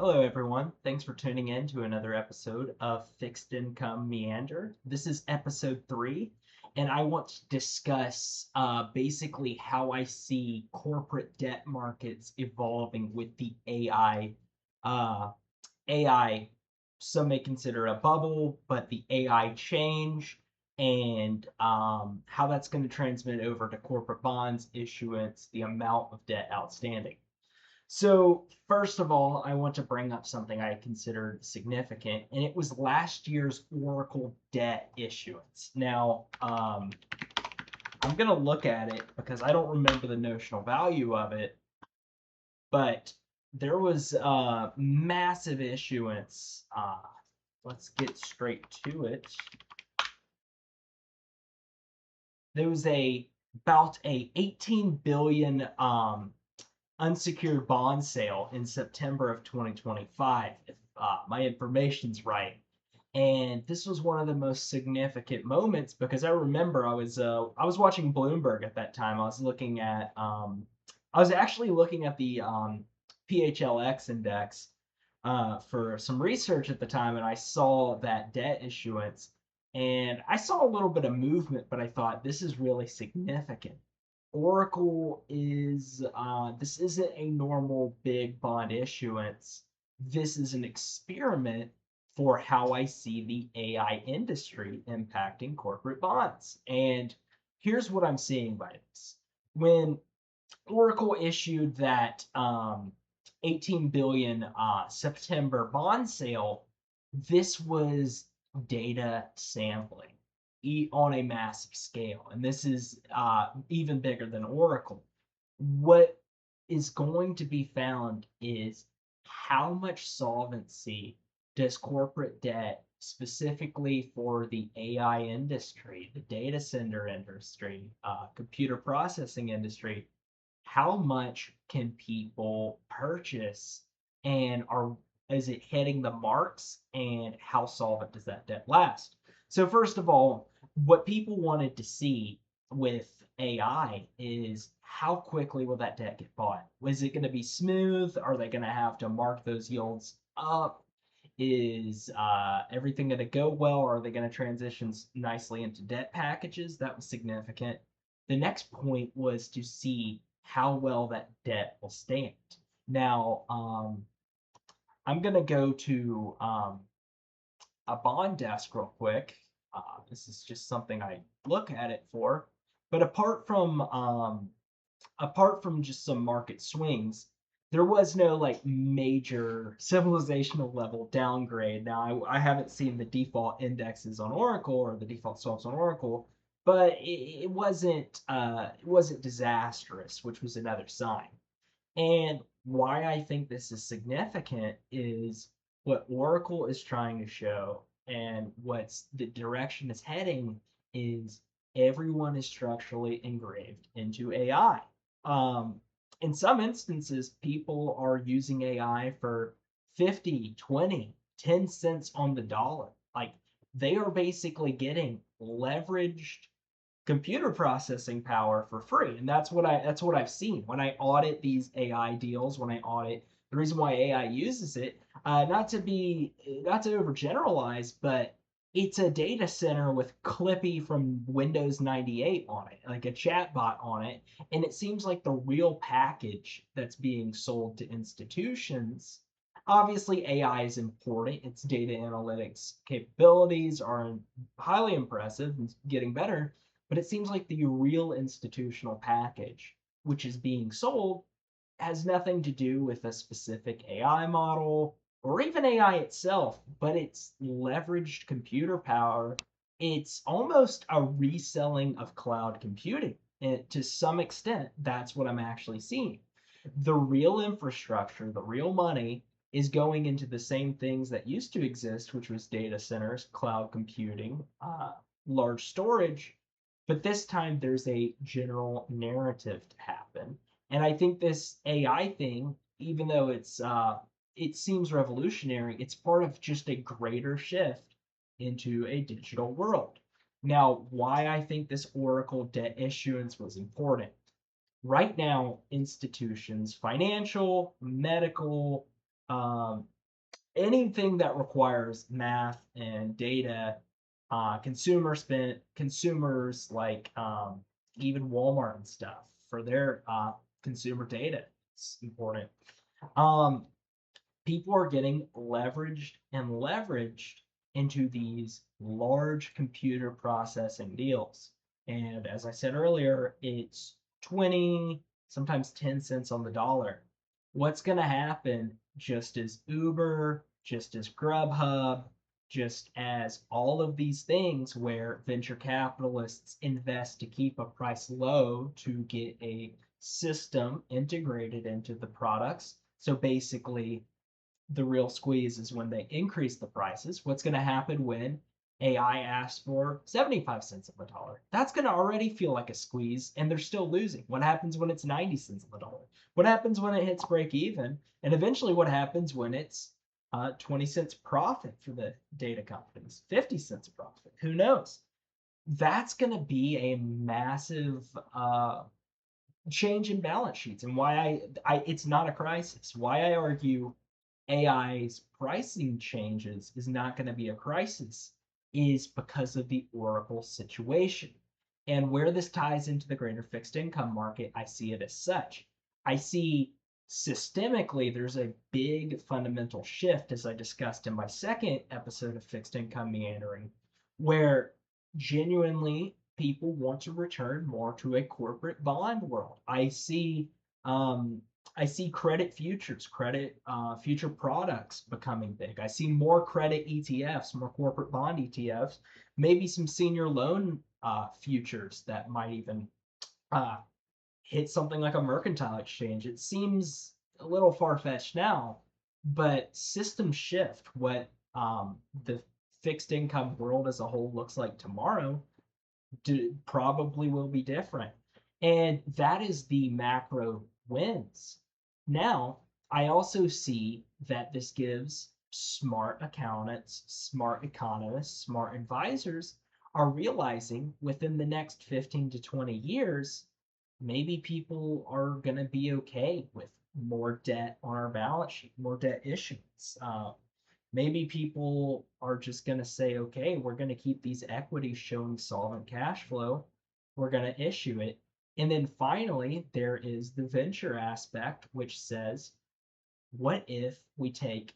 Hello, everyone. Thanks for tuning in to another episode of Fixed Income Meander. This is episode 3, and I want to discuss basically how I see corporate debt markets evolving with the AI. AI, some may consider a bubble, but the AI change and how that's going to transmit over to corporate bonds issuance, the amount of debt outstanding. So, first of all, I want to bring up something I considered significant, and it was last year's Oracle debt issuance. Now, I'm going to look at it because I don't remember the notional value of it, but there was massive issuance. Let's get straight to it. There was about a 18 billion unsecured bond sale in September of 2025, if my information's right. And this was one of the most significant moments because I remember I was watching Bloomberg at that time. I was actually looking at the PHLX index for some research at the time, and I saw that debt issuance, and I saw a little bit of movement, but I thought this is really significant. Oracle is this isn't a normal big bond issuance. This is an experiment for how I see the AI industry impacting corporate bonds. And here's what I'm seeing by this. When Oracle issued that 18 billion September bond sale, this was data sampling on a massive scale, and this is even bigger than Oracle. What is going to be found is how much solvency does corporate debt, specifically for the AI industry, the data center industry, computer processing industry, how much can people purchase, and are is it hitting the marks, and how solvent does that debt last? So first of all, what people wanted to see with AI is how quickly will that debt get bought? Was it going to be smooth? Are they going to have to mark those yields up? Is everything going to go well? Or are they going to transition nicely into debt packages? That was significant. The next point was to see how well that debt will stand. Now, I'm going to go to a bond desk real quick. This is just something I look at it for. But apart from just some market swings, there was no like major civilizational level downgrade. Now, I haven't seen the default indexes on Oracle or the default swaps on Oracle, but it wasn't disastrous, which was another sign. And why I think this is significant is what Oracle is trying to show, and what's the direction it's heading is everyone is structurally engraved into AI. Um, in some instances, people are using AI for 50, 20, 10 cents on the dollar. Like they are basically getting leveraged computer processing power for free, and that's what I've seen when I audit these AI deals. When I audit the reason why AI uses it, not to overgeneralize, but it's a data center with Clippy from Windows 98 on it, like a chatbot on it, and it seems like the real package that's being sold to institutions. Obviously, AI is important. Its data analytics capabilities are highly impressive and getting better, but it seems like the real institutional package, which is being sold, has nothing to do with a specific AI model or even AI itself, but it's leveraged computer power. It's almost a reselling of cloud computing. And to some extent, that's what I'm actually seeing. The real infrastructure, the real money, is going into the same things that used to exist, which was data centers, cloud computing, large storage, but this time there's a general narrative to happen. And I think this AI thing, even though it seems revolutionary, it's part of just a greater shift into a digital world. Now, why I think this Oracle debt issuance was important. Right now, institutions, financial, medical, anything that requires math and data, consumers like even Walmart and stuff for their consumer data. It's important. Um, People are getting leveraged into these large computer processing deals. And as I said earlier, it's 20, sometimes 10 cents on the dollar. What's going to happen just as Uber, just as Grubhub, just as all of these things where venture capitalists invest to keep a price low to get a system integrated into the products. So basically, the real squeeze is when they increase the prices. What's going to happen when AI asks for 75 cents on the dollar? That's going to already feel like a squeeze, and they're still losing. What happens when it's 90 cents on the dollar? What happens when it hits break even? And eventually, what happens when it's 20 cents profit for the data companies, 50 cents profit? Who knows? That's going to be a massive change in balance sheets, and why it's not a crisis. Why I argue AI's pricing changes is not going to be a crisis is because of the Oracle situation. And where this ties into the greater fixed income market, I see it as such. I see systemically there's a big fundamental shift, as I discussed in my second episode of Fixed Income Meandering, where genuinely people want to return more to a corporate bond world. Um, I see credit futures, credit future products becoming big. I see more credit ETFs, more corporate bond ETFs, maybe some senior loan futures that might even uh, hit something like a mercantile exchange. It seems a little far fetched now, but system shift, what the fixed income world as a whole looks like tomorrow, probably will be different. And that is the macro wins. Now, I also see that this gives smart accountants, smart economists, smart advisors are realizing within the next 15 to 20 years, maybe people are going to be okay with more debt on our balance sheet, more debt issuance. Maybe people are just going to say, okay, we're going to keep these equities showing solvent cash flow. We're going to issue it. And then finally, there is the venture aspect, which says, what if we take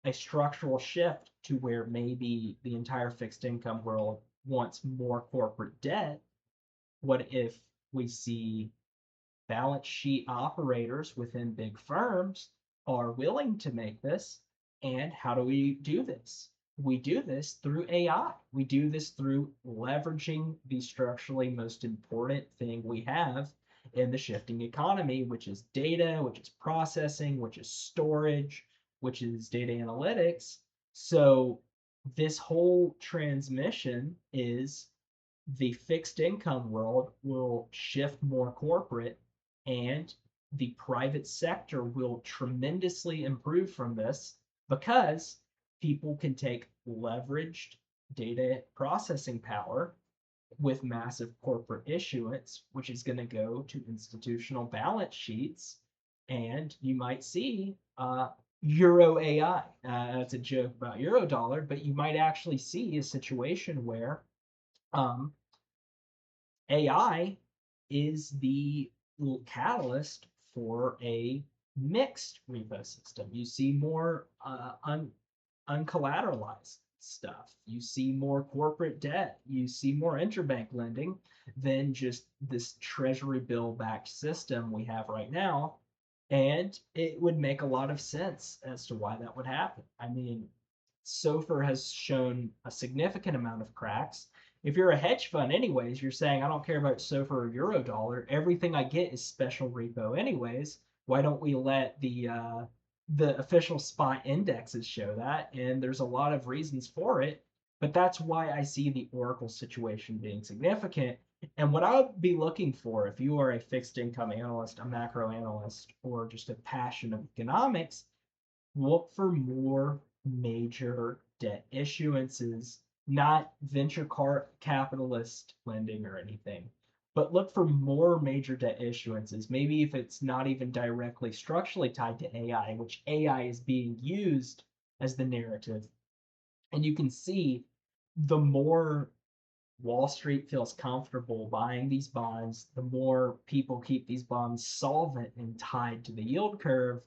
a structural shift to where maybe the entire fixed income world wants more corporate debt? What if we see balance sheet operators within big firms are willing to make this? And how do we do this? We do this through AI. We do this through leveraging the structurally most important thing we have in the shifting economy, which is data, which is processing, which is storage, which is data analytics. So this whole transmission is the fixed income world will shift more corporate, and the private sector will tremendously improve from this because people can take leveraged data processing power with massive corporate issuance, which is going to go to institutional balance sheets. And you might see Euro AI. That's a joke about Euro dollar, but you might actually see a situation where um, AI is the catalyst for a mixed repo system. You see more uncollateralized stuff. You see more corporate debt. You see more interbank lending than just this treasury bill backed system we have right now. And it would make a lot of sense as to why that would happen. I mean, SOFR has shown a significant amount of cracks. If you're a hedge fund, anyways, you're saying, I don't care about SOFR or Euro dollar. Everything I get is special repo, anyways. Why don't we let the official spot indexes show that? And there's a lot of reasons for it, but that's why I see the Oracle situation being significant. And what I would be looking for if you are a fixed income analyst, a macro analyst, or just a passion of economics, look for more major debt issuances, not venture capitalist lending or anything, but look for more major debt issuances. Maybe if it's not even directly structurally tied to AI, which AI is being used as the narrative. And you can see the more Wall Street feels comfortable buying these bonds, the more people keep these bonds solvent and tied to the yield curve,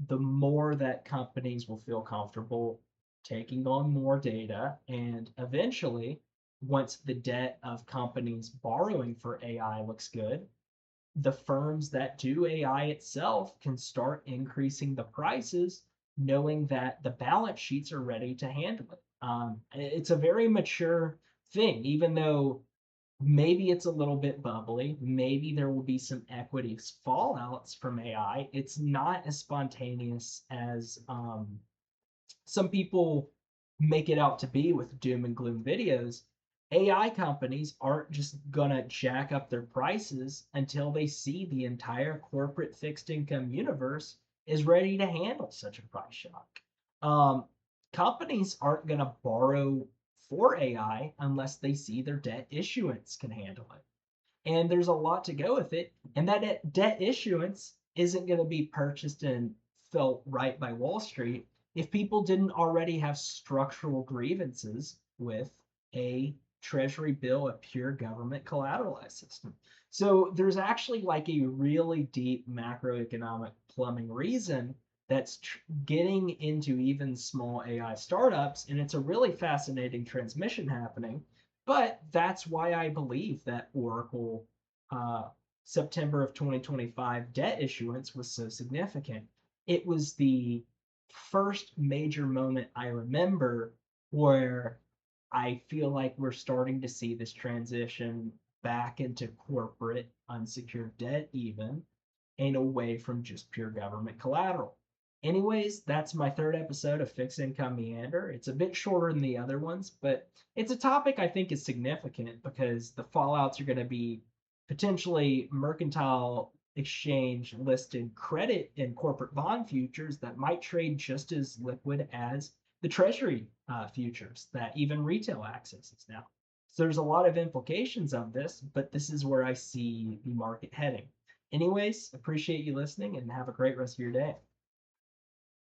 the more that companies will feel comfortable taking on more data. And eventually, once the debt of companies borrowing for AI looks good, the firms that do AI itself can start increasing the prices, knowing that the balance sheets are ready to handle it. It's a very mature thing, even though maybe it's a little bit bubbly. Maybe there will be some equity fallouts from AI. It's not as spontaneous as some people make it out to be with doom and gloom videos. AI companies aren't just gonna jack up their prices until they see the entire corporate fixed income universe is ready to handle such a price shock. Um, Companies aren't gonna borrow for AI unless they see their debt issuance can handle it. And there's a lot to go with it. And that debt issuance isn't going to be purchased and felt right by Wall Street if people didn't already have structural grievances with a treasury bill, a pure government collateralized system. So there's actually like a really deep macroeconomic plumbing reason that's getting into even small AI startups. And it's a really fascinating transmission happening. But that's why I believe that Oracle uh, September of 2025 debt issuance was so significant. It was the first major moment I remember where I feel like we're starting to see this transition back into corporate unsecured debt, even, and away from just pure government collateral. Anyways, that's my third episode of Fixed Income Meander. It's a bit shorter than the other ones, but it's a topic I think is significant because the fallouts are going to be potentially mercantile exchange listed credit and corporate bond futures that might trade just as liquid as the treasury futures that even retail accesses now. So there's a lot of implications of this, but this is where I see the market heading. Anyways, appreciate you listening and have a great rest of your day.